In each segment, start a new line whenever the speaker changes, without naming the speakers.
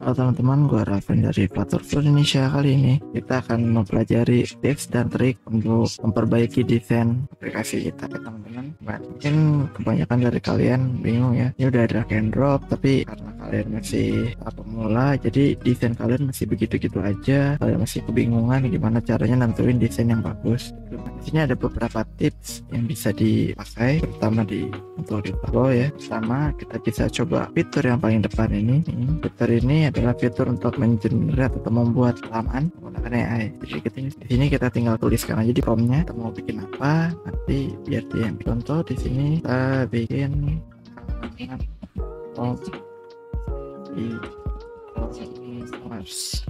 Halo teman-teman, gue Raven dari Flutter Indonesia. Kali ini kita akan mempelajari tips dan trik untuk memperbaiki desain aplikasi kita ya teman-teman. Mungkin kebanyakan dari kalian bingung ya, ini udah drag and drop, tapi karena kalian masih pemula, jadi desain kalian masih begitu-gitu aja. Kalian masih kebingungan gimana caranya nentuin desain yang bagus. Di sini ada beberapa tips yang bisa dipakai, terutama di untuk di Flow ya. Pertama, kita bisa coba fitur yang paling depan ini. Fitur ini adalah fitur untuk mengenerate atau membuat halaman menggunakan AI. Jadi di sini kita tinggal tuliskan aja di promnya kita mau bikin apa, nanti biar dia contoh di sini kita bikin e-commerce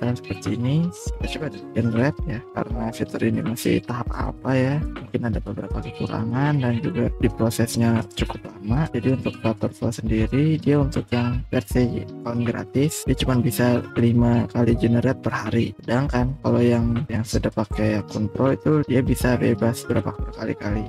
dan seperti ini. Kita coba generate ya, karena fitur ini masih tahap apa ya, mungkin ada beberapa kekurangan dan juga diprosesnya cukup lama. Jadi untuk Flutter Flow sendiri, dia untuk yang versi account gratis dia cuma bisa 5 kali generate per hari, sedangkan kalau yang sudah pakai akun pro itu dia bisa bebas berapa kali-kali.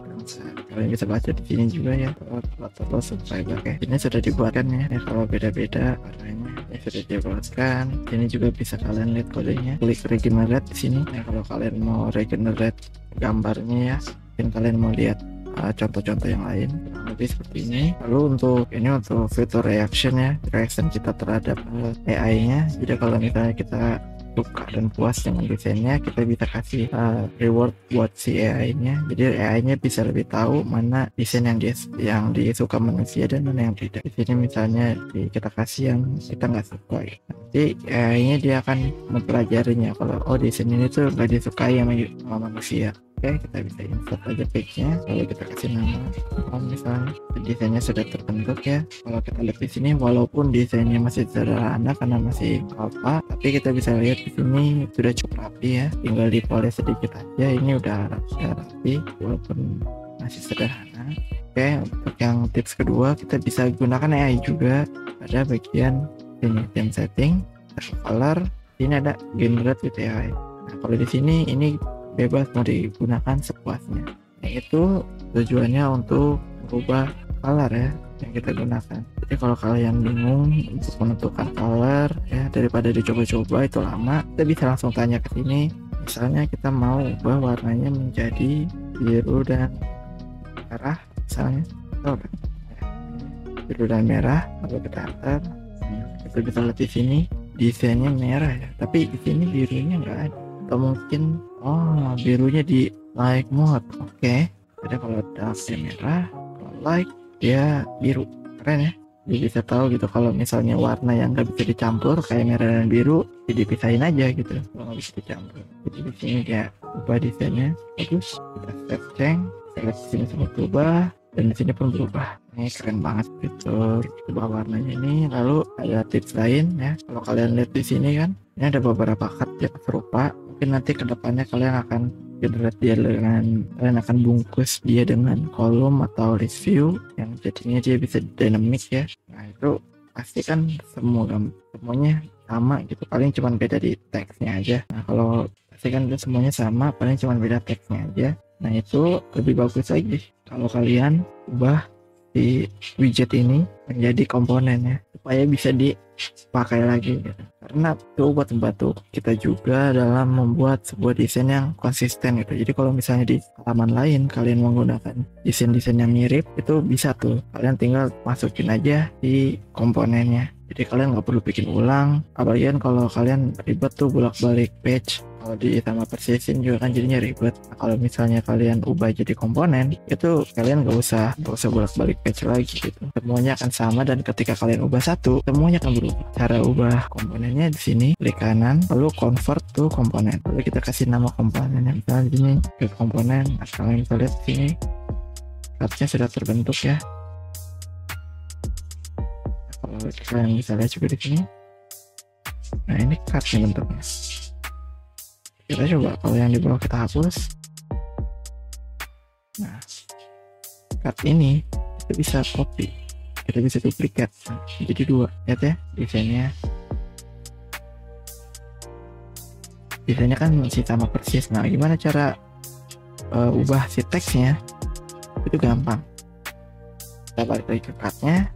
Kalian bisa baca di sini juga ya, Flutter Flow subscriber. Oke, ini sudah dibuatkan ya, kalau beda-beda warnanya ya sudah dibuatkan. Ini juga bisa kalian lihat kodenya, klik regenerate di sini. Nah, kalau kalian mau regenerate gambarnya ya, mungkin kalian mau lihat contoh-contoh yang lain lebih seperti ini. Lalu untuk fitur reaction ya, reaction kita terhadap AI-nya. Jadi kalau misalnya kita suka dan puas dengan desainnya, kita bisa kasih reward buat si AI-nya. Jadi AI-nya bisa lebih tahu mana desain yang disuka manusia dan mana yang tidak. Di sini misalnya kita kasih yang kita nggak suka ya. Nanti AI-nya dia akan mempelajarinya kalau desain ini tuh nggak disukai sama manusia. Oke, kita bisa insert aja page-nya. Lalu kita kasih nama. Kalau misalnya desainnya sudah terbentuk ya. Kalau kita lihat di sini, walaupun desainnya masih sederhana karena masih alpha, tapi kita bisa lihat di sini sudah cukup rapi ya. Tinggal dipoles sedikit aja. Ini udah rapi, walaupun masih sederhana. Oke, untuk yang tips kedua, kita bisa gunakan AI juga pada bagian ini theme setting, color. Ini ada generate with AI. Nah, kalau di sini ini bebas mau digunakan sepuasnya. Itu tujuannya untuk merubah color ya yang kita gunakan. Jadi kalau kalian bingung untuk menentukan color ya, daripada dicoba-coba itu lama, kita bisa langsung tanya ke sini. Misalnya kita mau ubah warnanya menjadi biru dan merah misalnya. Biru dan merah, lalu kita enter. Kita bisa lihat di sini desainnya merah ya, tapi di sini birunya nggak ada. Atau mungkin birunya di light mode. Oke, jadi kalau darknya merah, kalau light dia biru. Keren ya, dia bisa tahu gitu kalau misalnya warna yang nggak bisa dicampur kayak merah dan biru jadi dipisahin aja gitu kalau nggak bisa dicampur. Jadi di sini dia ubah desainnya bagus. Kita save change, kita lihat di sini semua berubah dan di sini pun berubah. Ini keren banget fitur ubah warnanya ini. Lalu ada tips lain ya, kalau kalian lihat di sini kan ini ada beberapa cut yang serupa. Mungkin nanti kedepannya kalian akan generate dia kalian akan bungkus dia dengan kolom atau list view yang jadinya dia bisa dynamic ya. Nah itu pasti kan semuanya sama gitu, paling cuma beda di teksnya aja. Nah kalau pasti kan semuanya sama, paling cuma beda teksnya aja. Nah itu lebih bagus lagi kalau kalian ubah di widget ini menjadi komponen ya, supaya bisa dipakai lagi gitu. Karena itu buat membantu kita juga dalam membuat sebuah desain yang konsisten gitu. Jadi kalau misalnya di halaman lain kalian menggunakan desain-desain yang mirip, itu bisa tuh kalian tinggal masukin aja di komponennya. Jadi kalian nggak perlu bikin ulang, apalagi kan kalau kalian ribet tuh bolak-balik page. Kalau di sama Persission juga kan jadinya ribet. Nah, kalau misalnya kalian ubah jadi komponen, itu kalian nggak usah bolak-balik page lagi gitu. Semuanya akan sama dan ketika kalian ubah satu, semuanya akan berubah. Cara ubah komponennya di sini, klik kanan, lalu convert to komponen. Lalu kita kasih nama komponennya. Misalnya di sini ke komponen. Nah, kalian bisa lihat di sini, artnya sudah terbentuk ya. Kalau kalian bisa lihat juga di sini. Nah ini cardnya bentuknya. Kita coba kalau yang di bawah kita hapus. Nah, card ini kita bisa copy, kita bisa duplikat jadi dua. Lihat ya desainnya kan masih sama persis. Nah gimana cara ubah si teksnya? Itu gampang. Kita balik lagi ke cardnya.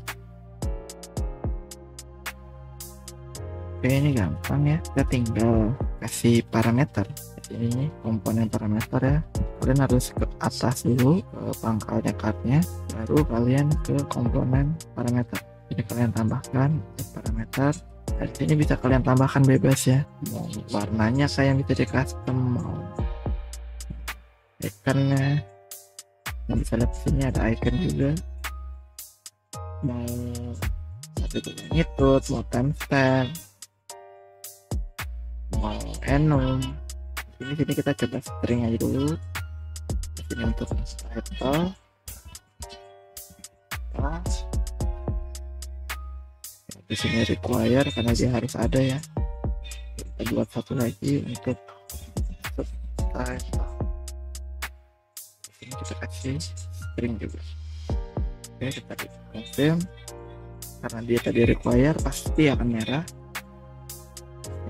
Oke, ini gampang ya, kita tinggal kasih parameter. Ini nih komponen parameter ya, kalian harus ke atas dulu ke pangkalnya cardnya, baru kalian ke komponen parameter. Jadi kalian tambahkan parameter. Dari sini bisa kalian tambahkan bebas ya, mau warnanya kayak yang bisa di custom, mau ikonnya. Yang bisa lihat sini ada icon juga, mau satu magnitude, mau timestamp, mau enum. Sini kita coba string aja dulu. Ini untuk title, di sini require karena dia harus ada ya. Kita buat satu lagi untuk title. Ini kita kasih string juga. Oke, kita confirm karena dia tadi require pasti akan merah.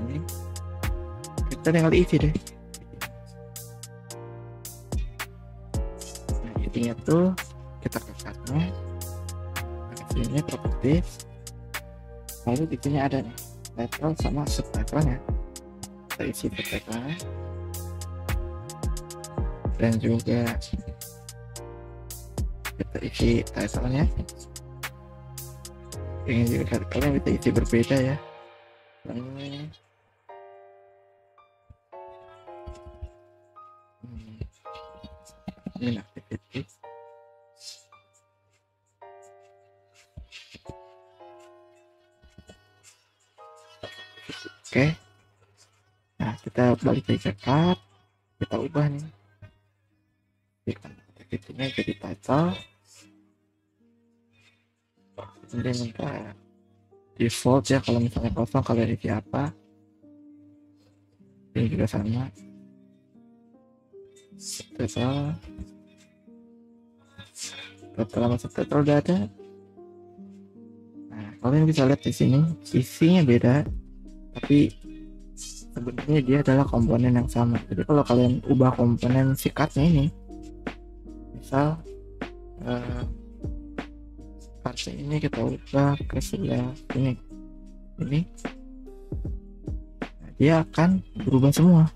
Ini kita tinggal isi deh. Nah, intinya tuh kita ke kartnya, sini properties, lalu di sini ada nih title sama subtitle-nya. Kita isi subtitle dan juga kita isi title-nya. Ini juga kalian bisa isi berbeda ya. Ini activity. Oke, nah kita balik lagi ke card, kita ubah nih activity-nya jadi title. Ini minta default ya, kalau misalnya kosong kalian isi apa. Ini juga sama, subtitle. Setelah masuk subtitle udah ada. Nah, kalian bisa lihat di sini isinya beda, tapi sebenarnya dia adalah komponen yang sama. Jadi kalau kalian ubah komponen si cardnya ini, misal cardnya ini kita ubah ke sebelah ini, nah, dia akan berubah semua.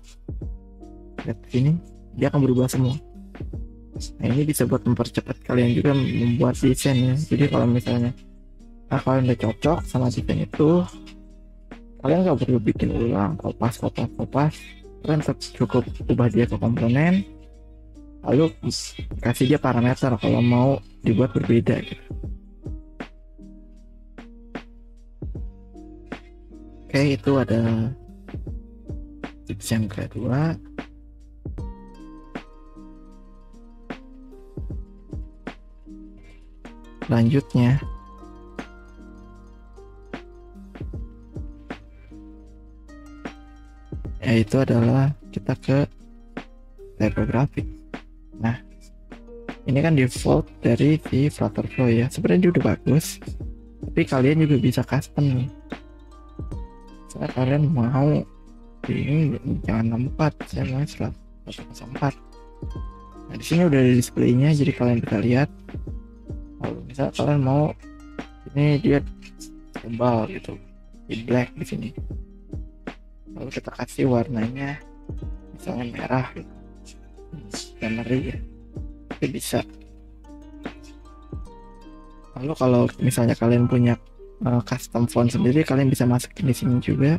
Lihat sini, dia akan berubah semua. Nah, ini bisa buat mempercepat kalian juga membuat desain ya. Jadi kalau misalnya kalian udah cocok sama desain itu, kalian nggak perlu bikin ulang, kopas. Kalian cukup ubah dia ke komponen, lalu kasih dia parameter kalau mau dibuat berbeda gitu. Oke, itu ada tips yang kedua. Selanjutnya yaitu adalah kita ke typographic. Nah, ini kan default dari si Flutterflow ya, sebenarnya dia udah bagus, tapi kalian juga bisa custom nih. Saya kalian mau ini jangan 64, saya mau 104. Nah, di sini udah ada displaynya, jadi kalian bisa lihat. Kalau misal kalian mau ini dia tebal gitu, di black di sini, lalu kita kasih warnanya misalnya merah gitu, dan ya, itu bisa. Lalu kalau misalnya kalian punya custom font sendiri, kalian bisa masukin di sini juga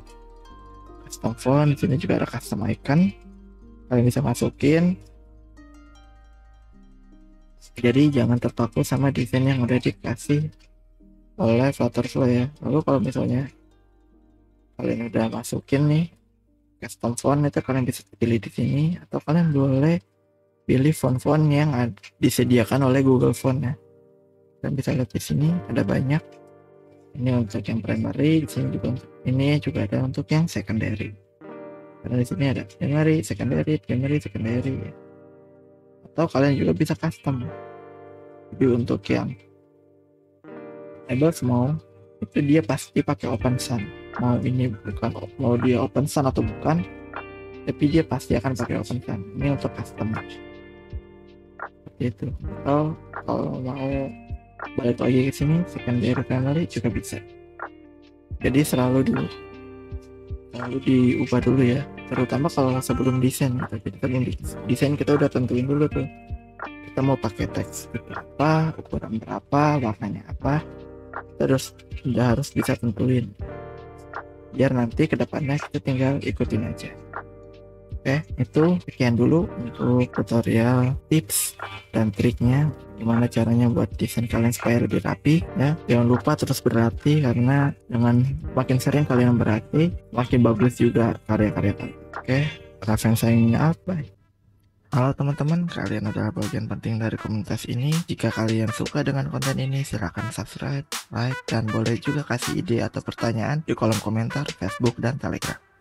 custom font. Di sini juga ada custom icon, kalian bisa masukin. Jadi jangan terpaku sama desain yang udah dikasih oleh Flutterflow ya. Lalu kalau misalnya kalian udah masukin nih custom font, itu kalian bisa pilih di sini, atau kalian boleh pilih font-font yang disediakan oleh Google Font ya. Kalian bisa lihat di sini ada banyak. Ini untuk yang primary, di sini juga ini juga ada untuk yang secondary. Karena di sini ada primary, secondary ya. Atau kalian juga bisa custom. Jadi untuk yang label small itu dia pasti pakai open sans. Mau ini bukan, mau dia open sans atau bukan, tapi dia pasti akan pakai open sans. Ini untuk custom seperti itu. Atau kalau mau balik lagi ke sini secondary, primary juga bisa. Jadi selalu dulu lalu diubah dulu ya, terutama kalau sebelum desain gitu. Jadi sebelum desain kita udah tentuin dulu tuh kita mau pakai teks apa, ukuran berapa, warnanya apa, terus udah harus bisa tentuin biar nanti kedepannya kita tinggal ikutin aja. Oke, itu sekian dulu untuk tutorial tips dan triknya gimana caranya buat desain kalian supaya lebih rapi ya. Jangan lupa terus berlatih, karena dengan makin sering kalian berlatih makin bagus juga karya-karya kalian. Oke, Raven signing out, bye. Halo teman-teman, kalian adalah bagian penting dari komunitas ini. Jika kalian suka dengan konten ini, silahkan subscribe, like, dan boleh juga kasih ide atau pertanyaan di kolom komentar Facebook dan Telegram.